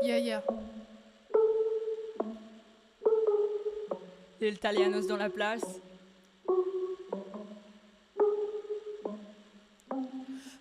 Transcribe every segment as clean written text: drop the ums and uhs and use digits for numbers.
Yeah, yeah. Et l'Italianos dans la place.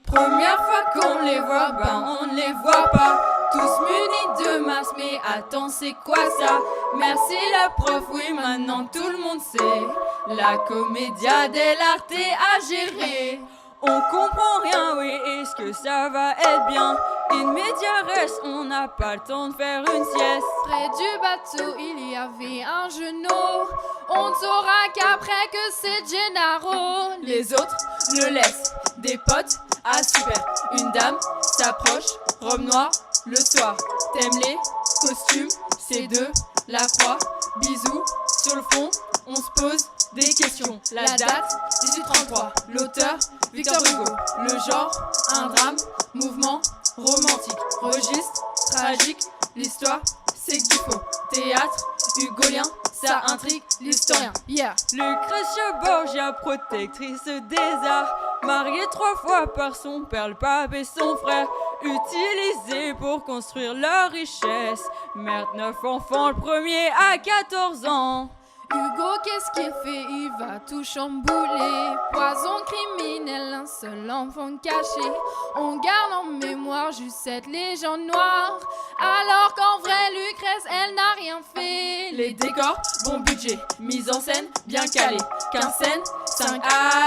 Première fois qu'on les voit, ben on ne les voit pas. Tous munis de masques, mais attends, c'est quoi ça? Merci la prof, oui, maintenant tout le monde sait. La commedia dell'arte à gérer. On comprend rien, oui, est-ce que ça va être bien? In media res, on n'a pas le temps de faire une sieste. Près du bateau, il y avait un genou. On ne saura qu'après que c'est Gennaro. Les autres le laissent, des potes, ah super. Une dame s'approche, robe noire, le soir. T'aimes les costumes, c'est de la croix. Bisous, sur le front, on se pose des questions. La date, 1833. L'auteur, Victor Hugo. Le genre, un drame, mouvement, romantique. Registre, tragique, l'histoire, c'est qu'il faut. Théâtre, hugolien, ça intrigue l'historien. Yeah. Lucretia Borgia, protectrice des arts, mariée 3 fois par son père, le pape et son frère, utilisée pour construire leur richesse. Mère de 9 enfants, le premier à 14 ans. Hugo, qu'est-ce qu'il fait? Il va tout chambouler. Poison criminel, un seul enfant caché. On garde en mémoire juste cette légende noire. Alors qu'en vrai, Lucrèce, elle n'a rien fait. Les décors, bon budget. Mise en scène, bien calée. 15 scènes, 5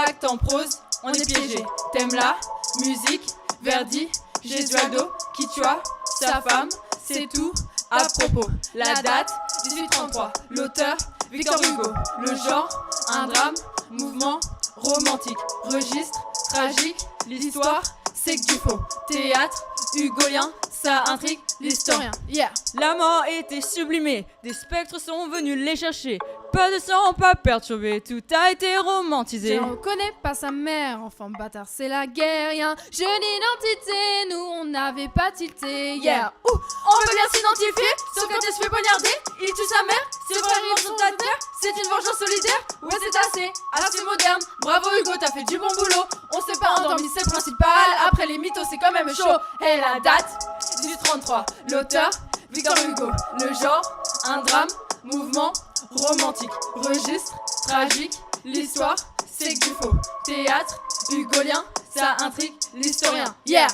actes en prose. On est piégé. T'aimes la musique, Verdi, Gesualdo, qui tua sa femme, c'est tout à propos. La date, 1833. L'auteur, Victor Hugo. Le genre, un drame, mouvement, romantique. Registre, tragique, l'histoire, c'est que du faux. Théâtre, hugolien, ça intrigue l'historien. Yeah. La mort était sublimée, des spectres sont venus les chercher. Pas de sang, pas perturbé, tout a été romantisé. Je reconnais pas sa mère, enfant bâtard, c'est la guerre. Y'a un jeune identité, nous on n'avait pas tilté. Yeah. On peut bien s'identifier, sauf quand elle se fait poignarder. Il tue sa mère, ses frères ils sont à terre. C'est une vengeance solidaire, ouais c'est assez moderne. Bravo Hugo, t'as fait du bon boulot. On s'est pas endormi, c'est le principal. Après les mythos, c'est quand même chaud. Et la date, 1833. L'auteur, Victor Hugo. Le genre, un drame, mouvement, romantique. Registre, tragique, l'histoire, c'est que du faux. Théâtre, hugolien, ça intrigue l'historien. Yeah.